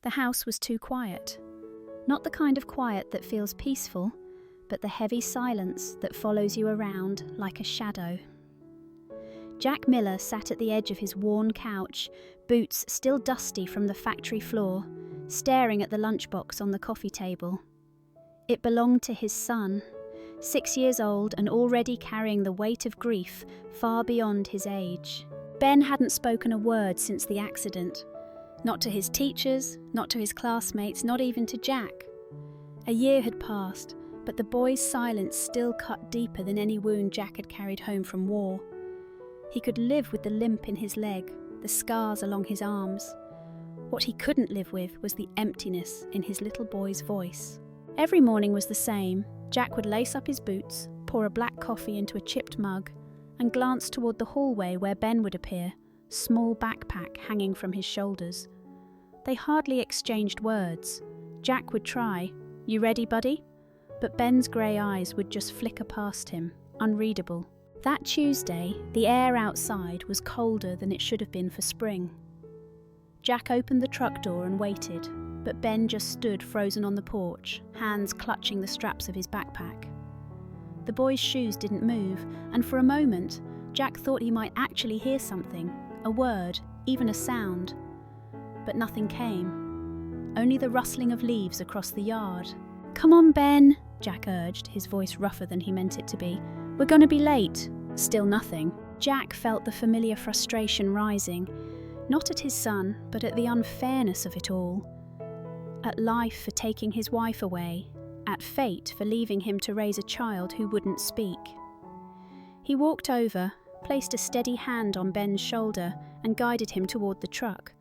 The house was too quiet. Not the kind of quiet that feels peaceful, but the heavy silence that follows you around like a shadow. Jack Miller sat at the edge of his worn couch, boots still dusty from the factory floor, staring at the lunchbox on the coffee table. It belonged to his son, 6 years old and already carrying the weight of grief far beyond his age. Ben hadn't spoken a word since the accident. Not to his teachers, not to his classmates, not even to Jack. A year had passed, but the boy's silence still cut deeper than any wound Jack had carried home from war. He could live with the limp in his leg, the scars along his arms. What he couldn't live with was the emptiness in his little boy's voice. Every morning was the same. Jack would lace up his boots, pour a black coffee into a chipped mug, and glance toward the hallway where Ben would appear, small backpack hanging from his shoulders. They hardly exchanged words. Jack would try, "You ready, buddy?" But Ben's grey eyes would just flicker past him, unreadable. That Tuesday, the air outside was colder than it should have been for spring. Jack opened the truck door and waited, but Ben just stood frozen on the porch, hands clutching the straps of his backpack. The boy's shoes didn't move, and for a moment, Jack thought he might actually hear something, a word, even a sound. But nothing came, only the rustling of leaves across the yard. "Come on, Ben," Jack urged, his voice rougher than he meant it to be. "We're going to be late." Still nothing. Jack felt the familiar frustration rising, not at his son, but at the unfairness of it all. At life for taking his wife away, at fate for leaving him to raise a child who wouldn't speak. He walked over, placed a steady hand on Ben's shoulder, and guided him toward the truck.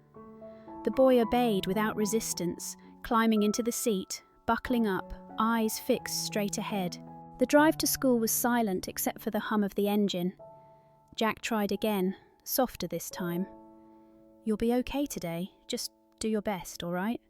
The boy obeyed without resistance, climbing into the seat, buckling up, eyes fixed straight ahead. The drive to school was silent except for the hum of the engine. Jack tried again, softer this time. "You'll be okay today. Just do your best, all right?"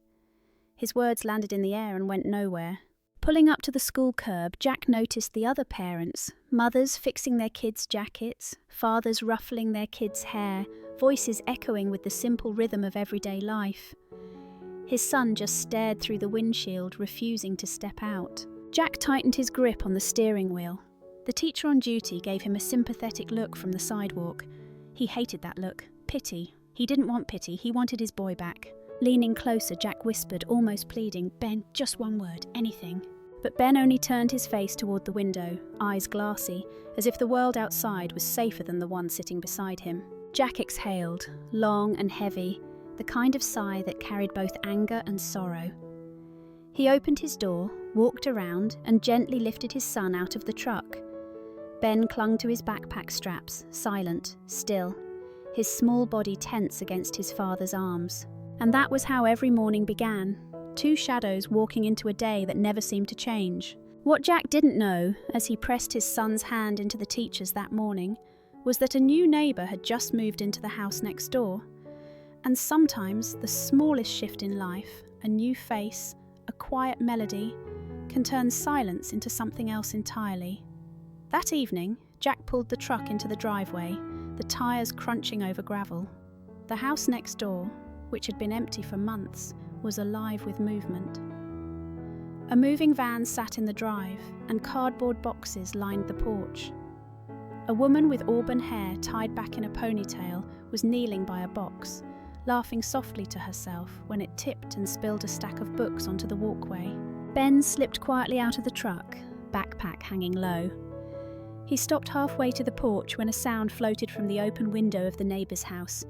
His words landed in the air and went nowhere. Pulling up to the school curb, Jack noticed the other parents, mothers fixing their kids' jackets, fathers ruffling their kids' hair, voices echoing with the simple rhythm of everyday life. His son just stared through the windshield, refusing to step out. Jack tightened his grip on the steering wheel. The teacher on duty gave him a sympathetic look from the sidewalk. He hated that look. Pity. He didn't want pity, he wanted his boy back. Leaning closer, Jack whispered, almost pleading, "Ben, just one word, anything." But Ben only turned his face toward the window, eyes glassy, as if the world outside was safer than the one sitting beside him. Jack exhaled, long and heavy, the kind of sigh that carried both anger and sorrow. He opened his door, walked around, and gently lifted his son out of the truck. Ben clung to his backpack straps, silent, still, his small body tense against his father's arms. And that was how every morning began, two shadows walking into a day that never seemed to change. What Jack didn't know, as he pressed his son's hand into the teacher's that morning, was that a new neighbour had just moved into the house next door. And sometimes the smallest shift in life, a new face, a quiet melody, can turn silence into something else entirely. That evening, Jack pulled the truck into the driveway, the tyres crunching over gravel. The house next door, which had been empty for months, was alive with movement. A moving van sat in the drive, and cardboard boxes lined the porch. A woman with auburn hair tied back in a ponytail was kneeling by a box, laughing softly to herself when it tipped and spilled a stack of books onto the walkway. Ben slipped quietly out of the truck, backpack hanging low. He stopped halfway to the porch when a sound floated from the open window of the neighbour's house.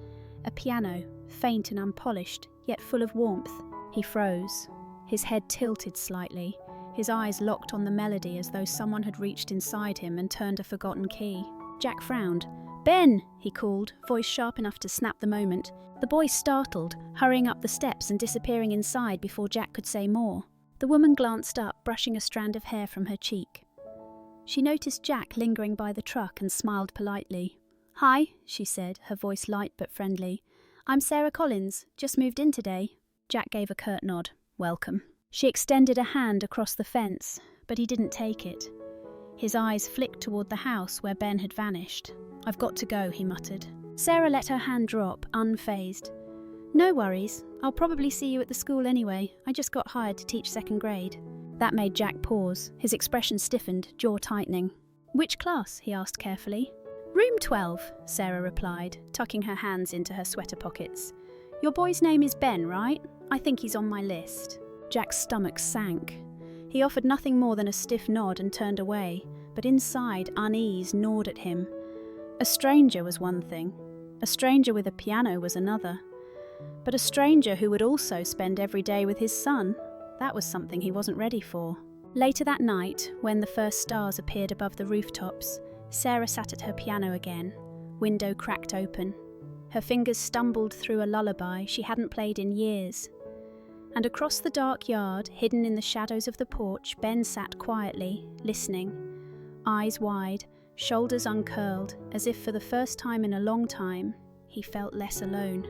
A piano, faint and unpolished, yet full of warmth. He froze. His head tilted slightly, his eyes locked on the melody as though someone had reached inside him and turned a forgotten key. Jack frowned. "Ben!" he called, voice sharp enough to snap the moment. The boy startled, hurrying up the steps and disappearing inside before Jack could say more. The woman glanced up, brushing a strand of hair from her cheek. She noticed Jack lingering by the truck and smiled politely. "Hi," she said, her voice light but friendly. "I'm Sarah Collins, just moved in today." Jack gave a curt nod. "Welcome." She extended a hand across the fence, but he didn't take it. His eyes flicked toward the house where Ben had vanished. "I've got to go," he muttered. Sarah let her hand drop, unfazed. No worries. I'll probably see you at the school anyway. I just got hired to teach second grade. That made Jack pause, his expression stiffened, jaw tightening. Which class? He asked carefully. Room 12, Sarah replied, tucking her hands into her sweater pockets. Your boy's name is Ben, right? I think he's on my list. Jack's stomach sank. He offered nothing more than a stiff nod and turned away, but inside unease gnawed at him. A stranger was one thing. A stranger with a piano was another. But a stranger who would also spend every day with his son, that was something he wasn't ready for. Later that night, when the first stars appeared above the rooftops, Sarah sat at her piano again, window cracked open. Her fingers stumbled through a lullaby she hadn't played in years. And across the dark yard, hidden in the shadows of the porch, Ben sat quietly, listening, eyes wide, shoulders uncurled, as if for the first time in a long time, he felt less alone.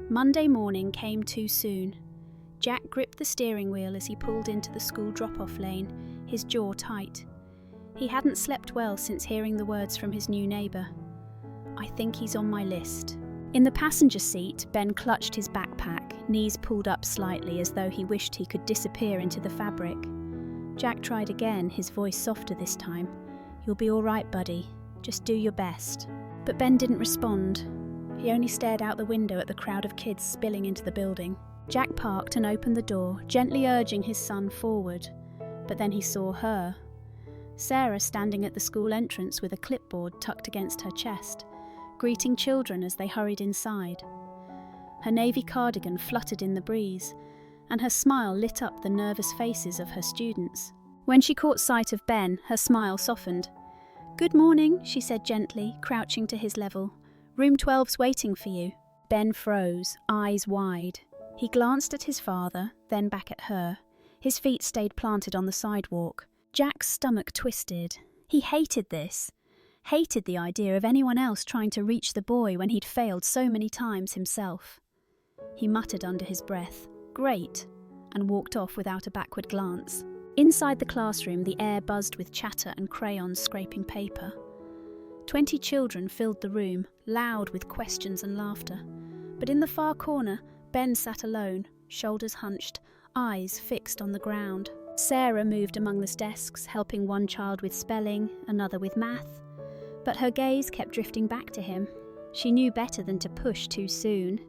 Monday morning came too soon. Jack gripped the steering wheel as he pulled into the school drop-off lane, his jaw tight. He hadn't slept well since hearing the words from his new neighbour. I think he's on my list. In the passenger seat, Ben clutched his backpack, knees pulled up slightly as though he wished he could disappear into the fabric. Jack tried again, his voice softer this time. You'll be all right, buddy. Just do your best. But Ben didn't respond. He only stared out the window at the crowd of kids spilling into the building. Jack parked and opened the door, gently urging his son forward. But then he saw her. Sarah standing at the school entrance with a clipboard tucked against her chest, greeting children as they hurried inside. Her navy cardigan fluttered in the breeze, and her smile lit up the nervous faces of her students. When she caught sight of Ben, her smile softened. Good morning, she said gently, crouching to his level. Room 12's waiting for you. Ben froze, eyes wide. He glanced at his father, then back at her. His feet stayed planted on the sidewalk. Jack's stomach twisted. He hated this. Hated the idea of anyone else trying to reach the boy when he'd failed so many times himself. He muttered under his breath, "Great," and walked off without a backward glance. Inside the classroom, the air buzzed with chatter and crayons scraping paper. 20 children filled the room, loud with questions and laughter. But in the far corner, Ben sat alone, shoulders hunched, eyes fixed on the ground. Sarah moved among the desks, helping one child with spelling, another with math. But her gaze kept drifting back to him. She knew better than to push too soon.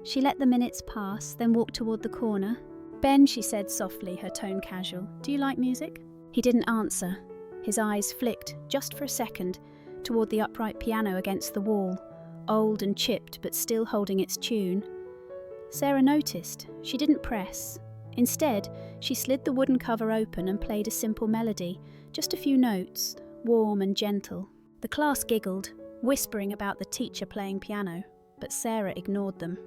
She let the minutes pass, then walked toward the corner. Ben, she said softly, her tone casual, do you like music? He didn't answer. His eyes flicked, just for a second, toward the upright piano against the wall, old and chipped but still holding its tune. Sarah noticed. She didn't press. Instead, she slid the wooden cover open and played a simple melody, just a few notes, warm and gentle. The class giggled, whispering about the teacher playing piano, but Sarah ignored them.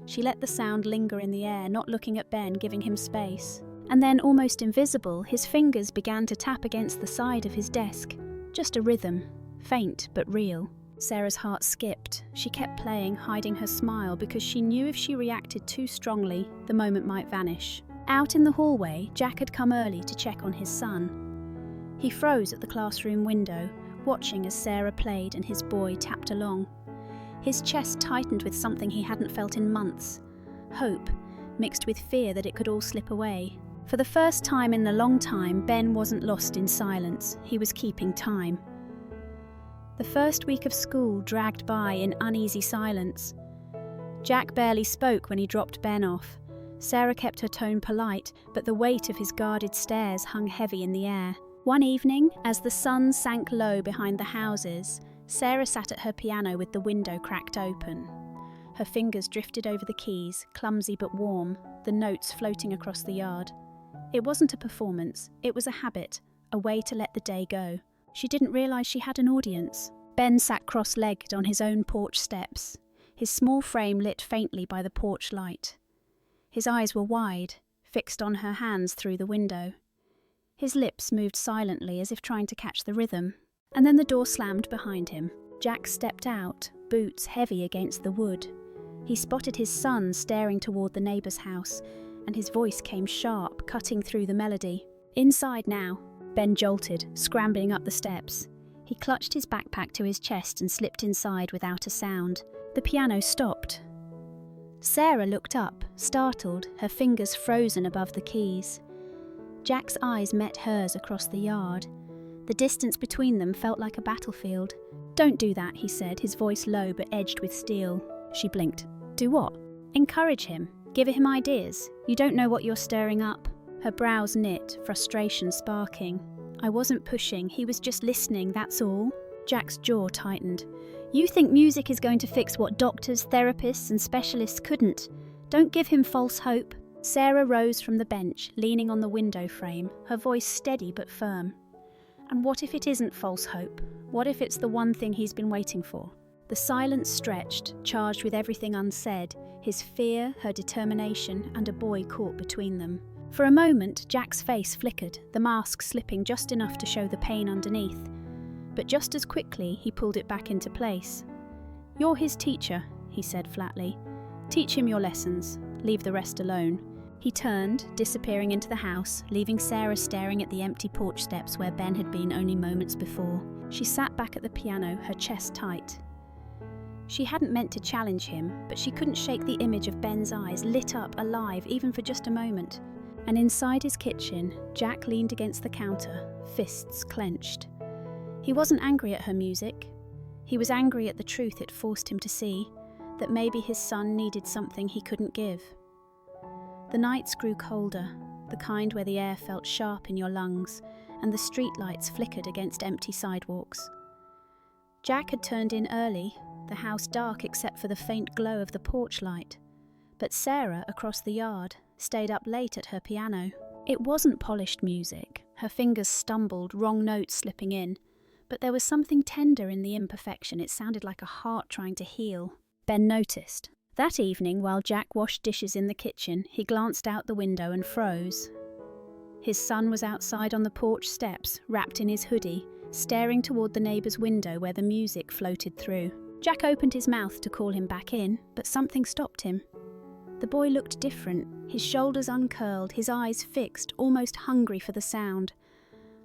She let the sound linger in the air, not looking at Ben, giving him space. And then, almost invisible, his fingers began to tap against the side of his desk. Just a rhythm, faint but real. Sarah's heart skipped. She kept playing, hiding her smile, because she knew if she reacted too strongly, the moment might vanish. Out in the hallway, Jack had come early to check on his son. He froze at the classroom window, watching as Sarah played and his boy tapped along. His chest tightened with something he hadn't felt in months. Hope, mixed with fear that it could all slip away. For the first time in a long time, Ben wasn't lost in silence. He was keeping time. The first week of school dragged by in uneasy silence. Jack barely spoke when he dropped Ben off. Sarah kept her tone polite, but the weight of his guarded stares hung heavy in the air. One evening, as the sun sank low behind the houses, Sarah sat at her piano with the window cracked open. Her fingers drifted over the keys, clumsy but warm, the notes floating across the yard. It wasn't a performance, it was a habit, a way to let the day go. She didn't realise she had an audience. Ben sat cross-legged on his own porch steps, his small frame lit faintly by the porch light. His eyes were wide, fixed on her hands through the window. His lips moved silently as if trying to catch the rhythm. And then the door slammed behind him. Jack stepped out, boots heavy against the wood. He spotted his son staring toward the neighbour's house, and his voice came sharp, cutting through the melody. Inside now. Ben jolted, scrambling up the steps. He clutched his backpack to his chest and slipped inside without a sound. The piano stopped. Sarah looked up, startled, her fingers frozen above the keys. Jack's eyes met hers across the yard. The distance between them felt like a battlefield. "Don't do that," he said, his voice low but edged with steel. She blinked. "Do what?" "Encourage him. Give him ideas. You don't know what you're stirring up." Her brows knit, frustration sparking. "I wasn't pushing, he was just listening, that's all." Jack's jaw tightened. "You think music is going to fix what doctors, therapists and specialists couldn't. Don't give him false hope." Sarah rose from the bench, leaning on the window frame, her voice steady but firm. "And what if it isn't false hope? What if it's the one thing he's been waiting for?" The silence stretched, charged with everything unsaid, his fear, her determination, and a boy caught between them. For a moment, Jack's face flickered, the mask slipping just enough to show the pain underneath. But just as quickly, he pulled it back into place. "You're his teacher," he said flatly. "Teach him your lessons. Leave the rest alone." He turned, disappearing into the house, leaving Sarah staring at the empty porch steps where Ben had been only moments before. She sat back at the piano, her chest tight. She hadn't meant to challenge him, but she couldn't shake the image of Ben's eyes, lit up, alive, even for just a moment. And inside his kitchen, Jack leaned against the counter, fists clenched. He wasn't angry at her music. He was angry at the truth it forced him to see, that maybe his son needed something he couldn't give. The nights grew colder, the kind where the air felt sharp in your lungs, and the streetlights flickered against empty sidewalks. Jack had turned in early, the house dark except for the faint glow of the porch light. But Sarah, across the yard, stayed up late at her piano. It wasn't polished music. Her fingers stumbled, wrong notes slipping in. But there was something tender in the imperfection. It sounded like a heart trying to heal. Ben noticed. That evening, while Jack washed dishes in the kitchen, he glanced out the window and froze. His son was outside on the porch steps, wrapped in his hoodie, staring toward the neighbour's window where the music floated through. Jack opened his mouth to call him back in, but something stopped him. The boy looked different, his shoulders uncurled, his eyes fixed, almost hungry for the sound.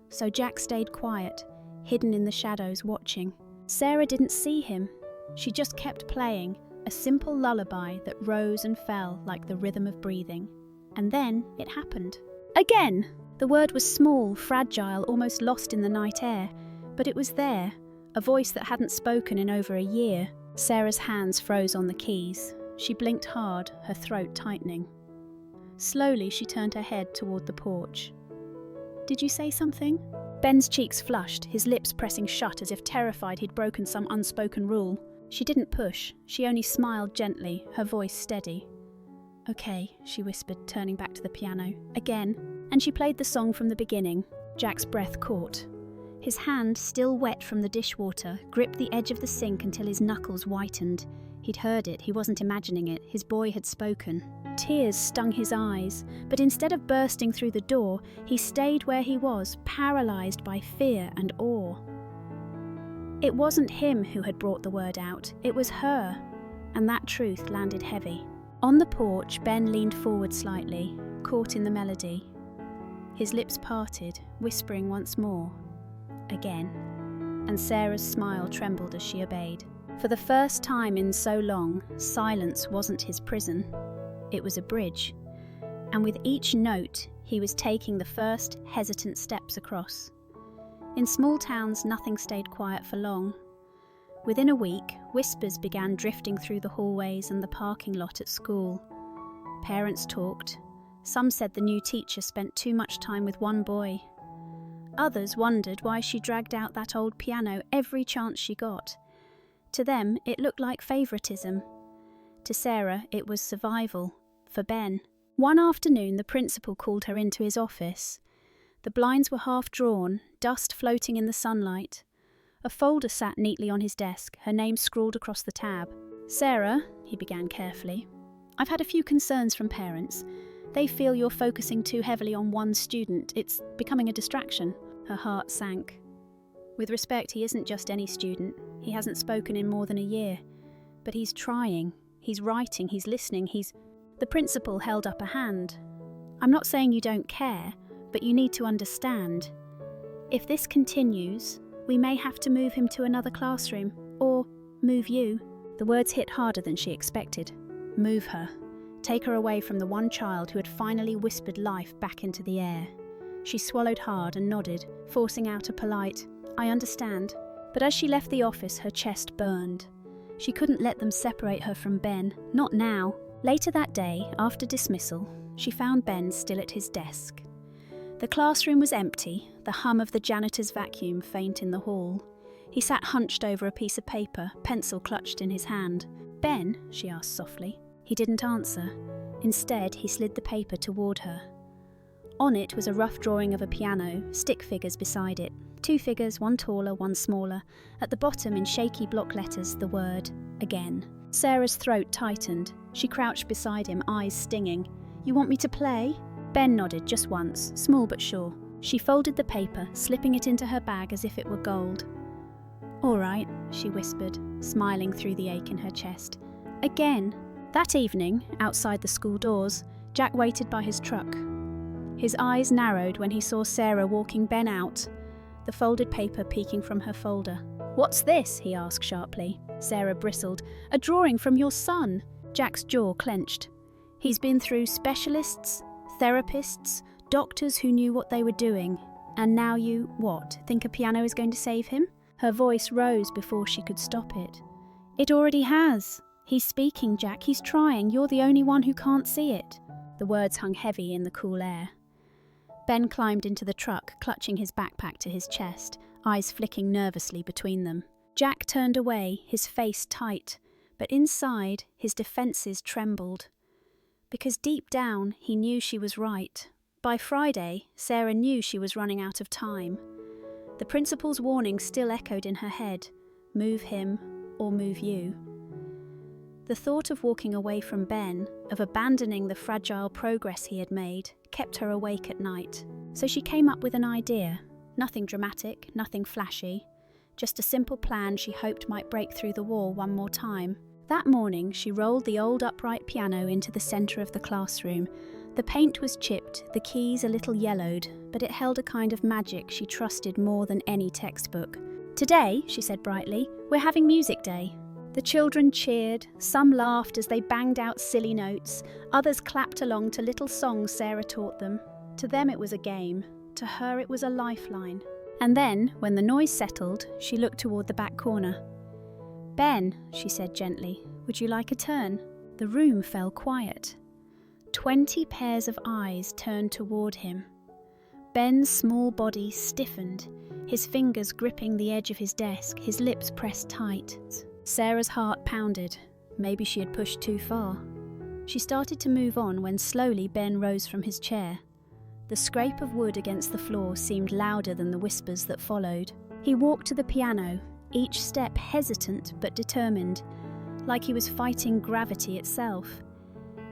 So Jack stayed quiet, hidden in the shadows, watching. Sarah didn't see him. She just kept playing, a simple lullaby that rose and fell like the rhythm of breathing. And then it happened. Again! The word was small, fragile, almost lost in the night air, but it was there, a voice that hadn't spoken in over a year. Sarah's hands froze on the keys. She blinked hard, her throat tightening. Slowly she turned her head toward the porch. "Did you say something?" Ben's cheeks flushed, his lips pressing shut as if terrified he'd broken some unspoken rule. She didn't push, she only smiled gently, her voice steady. "Okay," she whispered, turning back to the piano. "Again." And she played the song from the beginning. Jack's breath caught. His hand, still wet from the dishwater, gripped the edge of the sink until his knuckles whitened. He'd heard it, he wasn't imagining it, his boy had spoken. Tears stung his eyes, but instead of bursting through the door, he stayed where he was, paralysed by fear and awe. It wasn't him who had brought the word out, it was her, and that truth landed heavy. On the porch, Ben leaned forward slightly, caught in the melody. His lips parted, whispering once more. Again. And Sarah's smile trembled as she obeyed. For the first time in so long, silence wasn't his prison. It was a bridge. And with each note, he was taking the first hesitant steps across. In small towns, nothing stayed quiet for long. Within a week, whispers began drifting through the hallways and the parking lot at school. Parents talked. Some said the new teacher spent too much time with one boy. Others wondered why she dragged out that old piano every chance she got. To them, it looked like favouritism. To Sarah, it was survival. For Ben. One afternoon, the principal called her into his office. The blinds were half drawn, dust floating in the sunlight. A folder sat neatly on his desk, her name scrawled across the tab. "Sarah," he began carefully, "I've had a few concerns from parents. They feel you're focusing too heavily on one student. It's becoming a distraction." Her heart sank. With respect, he isn't just any student. He hasn't spoken in more than a year. But he's trying. He's writing. He's listening. The principal held up a hand. "I'm not saying you don't care, but you need to understand. If this continues, we may have to move him to another classroom. Or move you." The words hit harder than she expected. move her, take her away from the one child who had finally whispered life back into the air. She swallowed hard and nodded, forcing out a polite, "I understand." But as she left the office, her chest burned. She couldn't let them separate her from Ben, not now. Later that day, after dismissal, she found Ben still at his desk. The classroom was empty, the hum of the janitor's vacuum faint in the hall. He sat hunched over a piece of paper, pencil clutched in his hand. "Ben?" she asked softly. He didn't answer. Instead, he slid the paper toward her. On it was a rough drawing of a piano, stick figures beside it. 2 figures, one taller, one smaller. At the bottom, in shaky block letters, the word, "again." Sarah's throat tightened. She crouched beside him, eyes stinging. "You want me to play?" Ben nodded just once, small but sure. She folded the paper, slipping it into her bag as if it were gold. "All right," she whispered, smiling through the ache in her chest. "Again." That evening, outside the school doors, Jack waited by his truck. His eyes narrowed when he saw Sarah walking Ben out, the folded paper peeking from her folder. "What's this?" he asked sharply. Sarah bristled. "A drawing from your son." Jack's jaw clenched. He's been through specialists, therapists, doctors who knew what they were doing. And now you, what, think a piano is going to save him? Her voice rose before she could stop it. "It already has. He's speaking, Jack. He's trying. You're the only one who can't see it." The words hung heavy in the cool air. Ben climbed into the truck, clutching his backpack to his chest, eyes flicking nervously between them. Jack turned away, his face tight, but inside, his defences trembled. Because deep down, he knew she was right. By Friday, Sarah knew she was running out of time. The principal's warning still echoed in her head, "Move him or move you." The thought of walking away from Ben, of abandoning the fragile progress he had made, kept her awake at night. So she came up with an idea. Nothing dramatic, nothing flashy. Just a simple plan she hoped might break through the wall one more time. That morning, she rolled the old upright piano into the centre of the classroom. The paint was chipped, the keys a little yellowed, but it held a kind of magic she trusted more than any textbook. "Today," she said brightly, "we're having music day." The children cheered, some laughed as they banged out silly notes, others clapped along to little songs Sarah taught them. To them it was a game, to her it was a lifeline. And then, when the noise settled, she looked toward the back corner. "Ben," she said gently, "would you like a turn?" The room fell quiet. 20 pairs of eyes turned toward him. Ben's small body stiffened, his fingers gripping the edge of his desk, his lips pressed tight. Sarah's heart pounded. Maybe she had pushed too far. She started to move on when slowly Ben rose from his chair. The scrape of wood against the floor seemed louder than the whispers that followed. He walked to the piano, each step hesitant but determined, like he was fighting gravity itself.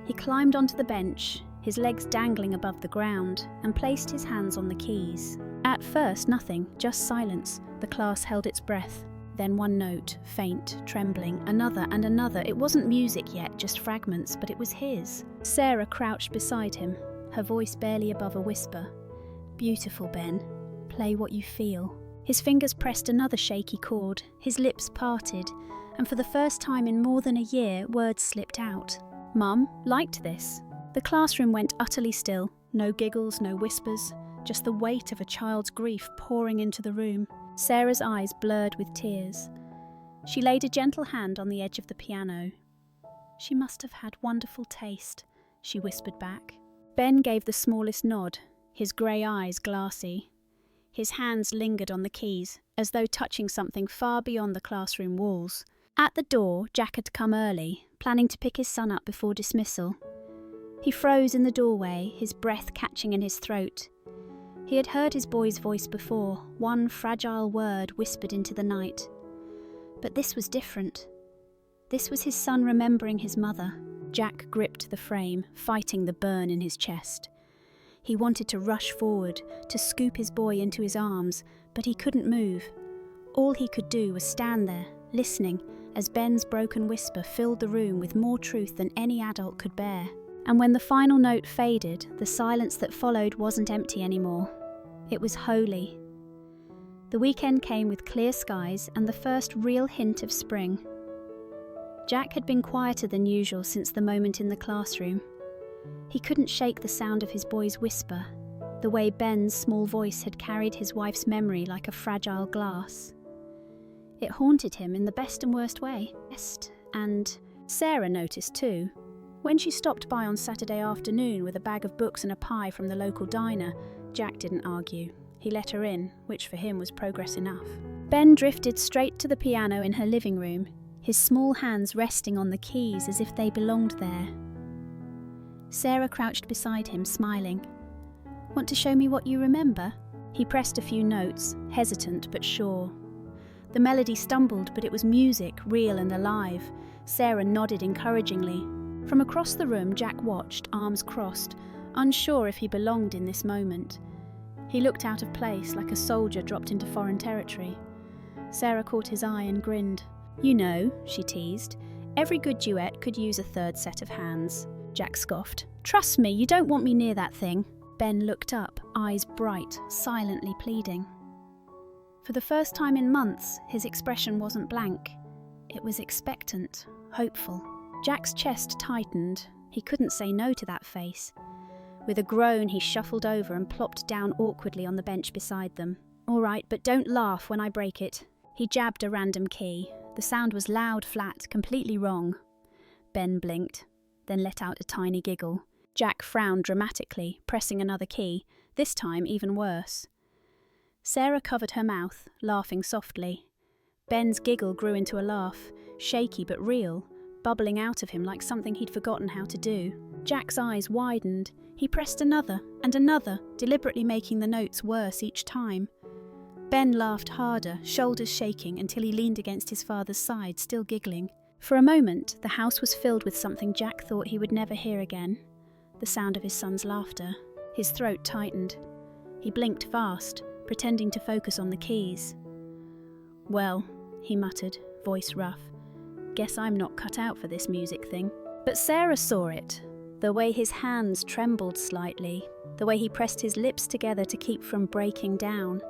He climbed onto the bench, his legs dangling above the ground, and placed his hands on the keys. At first, nothing, just silence. The class held its breath. Then one note, faint, trembling, another and another. It wasn't music yet, just fragments, but it was his. Sarah crouched beside him, her voice barely above a whisper. "Beautiful, Ben. Play what you feel." His fingers pressed another shaky chord, his lips parted, and for the first time in more than a year, words slipped out. Mum liked this. The classroom went utterly still, no giggles, no whispers, just the weight of a child's grief pouring into the room. Sarah's eyes blurred with tears. She laid a gentle hand on the edge of the piano. "She must have had wonderful taste," she whispered back. Ben gave the smallest nod, his grey eyes glassy. His hands lingered on the keys, as though touching something far beyond the classroom walls. At the door, Jack had come early, planning to pick his son up before dismissal. He froze in the doorway, his breath catching in his throat. He had heard his boy's voice before, one fragile word whispered into the night. But this was different. This was his son remembering his mother. Jack gripped the frame, fighting the burn in his chest. He wanted to rush forward, to scoop his boy into his arms, but he couldn't move. All he could do was stand there, listening, as Ben's broken whisper filled the room with more truth than any adult could bear. And when the final note faded, the silence that followed wasn't empty anymore. It was holy. The weekend came with clear skies and the first real hint of spring. Jack had been quieter than usual since the moment in the classroom. He couldn't shake the sound of his boy's whisper, the way Ben's small voice had carried his wife's memory like a fragile glass. It haunted him in the best and worst way. And Sarah noticed too. When she stopped by on Saturday afternoon with a bag of books and a pie from the local diner, Jack didn't argue. He let her in, which for him was progress enough. Ben drifted straight to the piano in her living room, his small hands resting on the keys as if they belonged there. Sarah crouched beside him, smiling. "Want to show me what you remember?" He pressed a few notes, hesitant but sure. The melody stumbled, but it was music, real and alive. Sarah nodded encouragingly. From across the room, Jack watched, arms crossed, unsure if he belonged in this moment. He looked out of place, like a soldier dropped into foreign territory. Sarah caught his eye and grinned. "You know," she teased, "every good duet could use a third set of hands." Jack scoffed. "Trust me, you don't want me near that thing." Ben looked up, eyes bright, silently pleading. For the first time in months, his expression wasn't blank. It was expectant, hopeful. Jack's chest tightened. He couldn't say no to that face. With a groan, he shuffled over and plopped down awkwardly on the bench beside them. "All right, but don't laugh when I break it." He jabbed a random key. The sound was loud, flat, completely wrong. Ben blinked, then let out a tiny giggle. Jack frowned dramatically, pressing another key, this time even worse. Sarah covered her mouth, laughing softly. Ben's giggle grew into a laugh, shaky but real, bubbling out of him like something he'd forgotten how to do. Jack's eyes widened. He pressed another and another, deliberately making the notes worse each time. Ben laughed harder, shoulders shaking, until he leaned against his father's side, still giggling. For a moment, the house was filled with something Jack thought he would never hear again. The sound of his son's laughter. His throat tightened. He blinked fast, pretending to focus on the keys. "Well," he muttered, voice rough, "guess I'm not cut out for this music thing." But Sarah saw it. The way his hands trembled slightly, the way he pressed his lips together to keep from breaking down.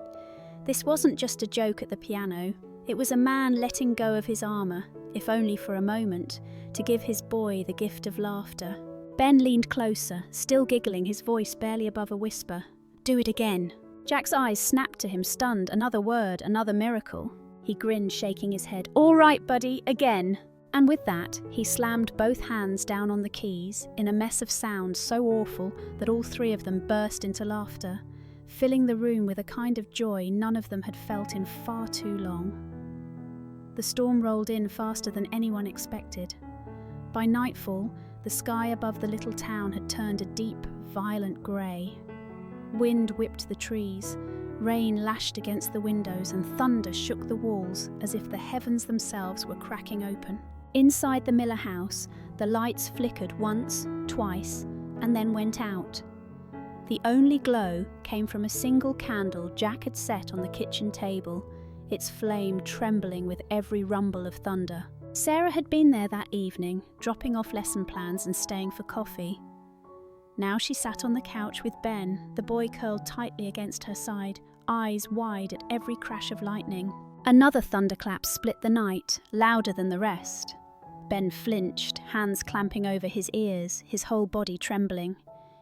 This wasn't just a joke at the piano. It was a man letting go of his armour, if only for a moment, to give his boy the gift of laughter. Ben leaned closer, still giggling, his voice barely above a whisper. "Do it again." Jack's eyes snapped to him, stunned. Another word, another miracle. He grinned, shaking his head. "All right, buddy, again." And with that, he slammed both hands down on the keys, in a mess of sound so awful that all three of them burst into laughter, filling the room with a kind of joy none of them had felt in far too long. The storm rolled in faster than anyone expected. By nightfall, the sky above the little town had turned a deep, violent grey. Wind whipped the trees, rain lashed against the windows, and thunder shook the walls as if the heavens themselves were cracking open. Inside the Miller house, the lights flickered once, twice, and then went out. The only glow came from a single candle Jack had set on the kitchen table, its flame trembling with every rumble of thunder. Sarah had been there that evening, dropping off lesson plans and staying for coffee. Now she sat on the couch with Ben, the boy curled tightly against her side, eyes wide at every crash of lightning. Another thunderclap split the night, louder than the rest. Ben flinched, hands clamping over his ears, his whole body trembling.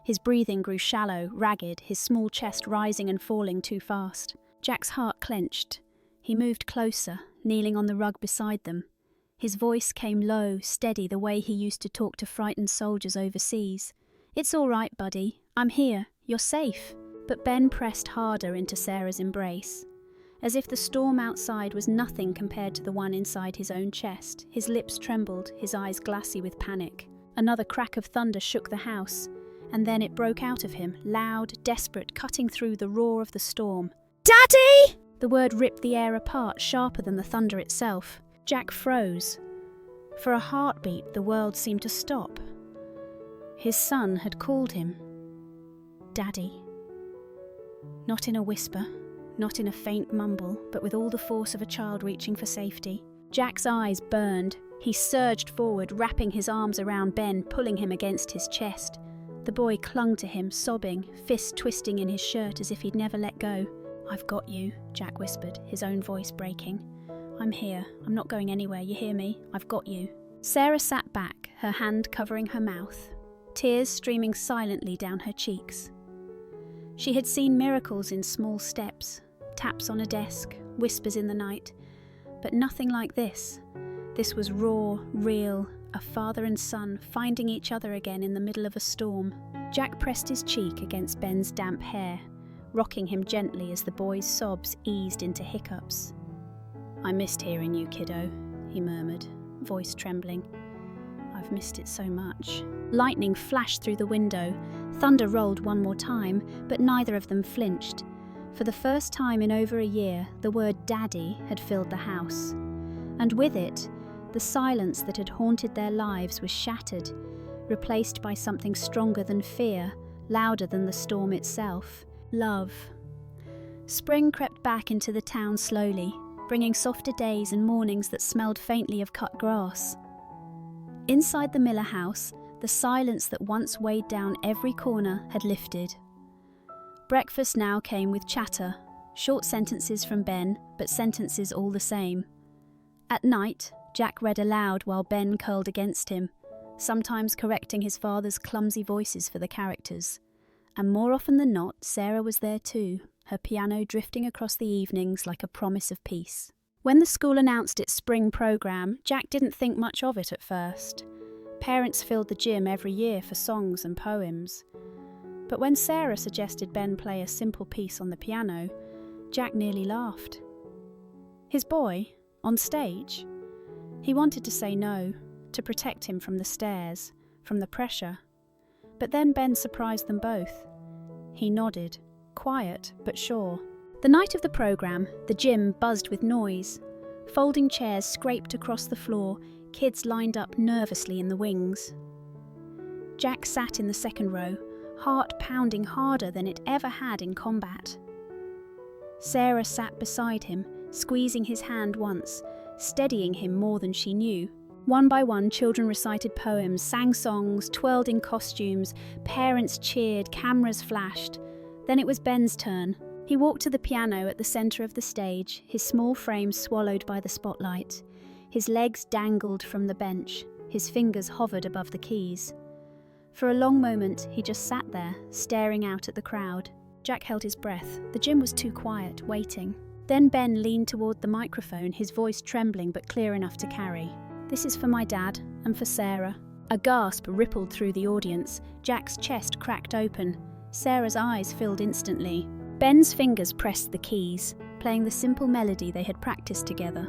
His breathing grew shallow, ragged, his small chest rising and falling too fast. Jack's heart clenched. He moved closer, kneeling on the rug beside them. His voice came low, steady, the way he used to talk to frightened soldiers overseas. "It's all right, buddy. I'm here. You're safe." But Ben pressed harder into Sarah's embrace. As if the storm outside was nothing compared to the one inside his own chest, his lips trembled, his eyes glassy with panic. Another crack of thunder shook the house, and then it broke out of him, loud, desperate, cutting through the roar of the storm. "Daddy!" The word ripped the air apart, sharper than the thunder itself. Jack froze. For a heartbeat, the world seemed to stop. His son had called him Daddy. Not in a whisper, not in a faint mumble, but with all the force of a child reaching for safety. Jack's eyes burned. He surged forward, wrapping his arms around Ben, pulling him against his chest. The boy clung to him, sobbing, fists twisting in his shirt as if he'd never let go. "I've got you," Jack whispered, his own voice breaking. "I'm here. I'm not going anywhere, you hear me? I've got you." Sarah sat back, her hand covering her mouth, tears streaming silently down her cheeks. She had seen miracles in small steps, taps on a desk, whispers in the night, but nothing like this. This was raw, real, a father and son finding each other again in the middle of a storm. Jack pressed his cheek against Ben's damp hair, rocking him gently as the boy's sobs eased into hiccups. "I missed hearing you, kiddo," he murmured, voice trembling. "I've missed it so much." Lightning flashed through the window, thunder rolled one more time, but neither of them flinched. For the first time in over a year, the word "Daddy" had filled the house. And with it, the silence that had haunted their lives was shattered, replaced by something stronger than fear, louder than the storm itself: love. Spring crept back into the town slowly, bringing softer days and mornings that smelled faintly of cut grass. Inside the Miller house, the silence that once weighed down every corner had lifted. Breakfast now came with chatter, short sentences from Ben, but sentences all the same. At night, Jack read aloud while Ben curled against him, sometimes correcting his father's clumsy voices for the characters. And more often than not, Sarah was there too, her piano drifting across the evenings like a promise of peace. When the school announced its spring programme, Jack didn't think much of it at first. Parents filled the gym every year for songs and poems. But when Sarah suggested Ben play a simple piece on the piano, Jack nearly laughed. His boy, on stage? He wanted to say no, to protect him from the stares, from the pressure. But then Ben surprised them both. He nodded, quiet but sure. The night of the programme, the gym buzzed with noise. Folding chairs scraped across the floor, kids lined up nervously in the wings. Jack sat in the second row, heart pounding harder than it ever had in combat. Sarah sat beside him, squeezing his hand once, steadying him more than she knew. One by one, children recited poems, sang songs, twirled in costumes, parents cheered, cameras flashed. Then it was Ben's turn. He walked to the piano at the centre of the stage, his small frame swallowed by the spotlight. His legs dangled from the bench, his fingers hovered above the keys. For a long moment, he just sat there, staring out at the crowd. Jack held his breath. The gym was too quiet, waiting. Then Ben leaned toward the microphone, his voice trembling but clear enough to carry. "This is for my dad and for Sarah." A gasp rippled through the audience. Jack's chest cracked open. Sarah's eyes filled instantly. Ben's fingers pressed the keys, playing the simple melody they had practiced together.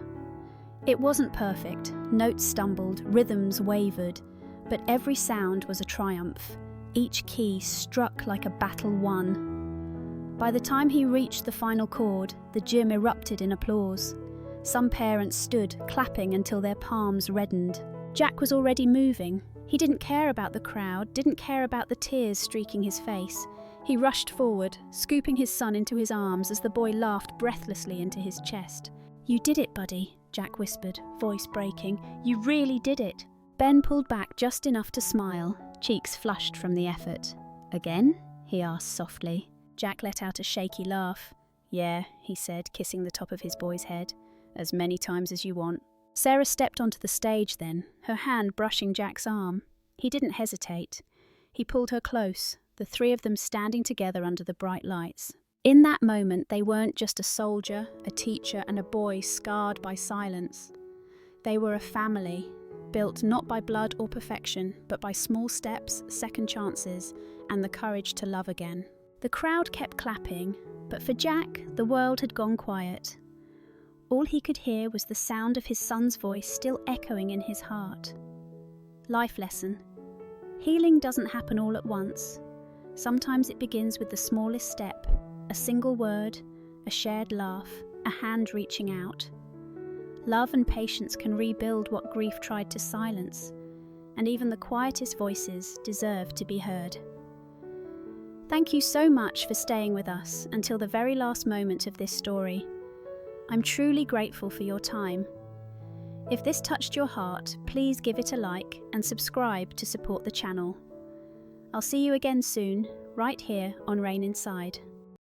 It wasn't perfect. Notes stumbled, rhythms wavered, but every sound was a triumph. Each key struck like a battle won. By the time he reached the final chord, the gym erupted in applause. Some parents stood, clapping until their palms reddened. Jack was already moving. He didn't care about the crowd, didn't care about the tears streaking his face. He rushed forward, scooping his son into his arms as the boy laughed breathlessly into his chest. "You did it, buddy," Jack whispered, voice breaking. "You really did it." Ben pulled back just enough to smile, cheeks flushed from the effort. "Again?" he asked softly. Jack let out a shaky laugh. "Yeah," he said, kissing the top of his boy's head. "As many times as you want." Sarah stepped onto the stage then, her hand brushing Jack's arm. He didn't hesitate. He pulled her close, the three of them standing together under the bright lights. In that moment, they weren't just a soldier, a teacher, and a boy scarred by silence. They were a family, built not by blood or perfection, but by small steps, second chances, and the courage to love again. The crowd kept clapping, but for Jack, the world had gone quiet. All he could hear was the sound of his son's voice still echoing in his heart. Life lesson. Healing doesn't happen all at once. Sometimes it begins with the smallest step, a single word, a shared laugh, a hand reaching out. Love and patience can rebuild what grief tried to silence, and even the quietest voices deserve to be heard. Thank you so much for staying with us until the very last moment of this story. I'm truly grateful for your time. If this touched your heart, please give it a like and subscribe to support the channel. I'll see you again soon, right here on Rain Inside.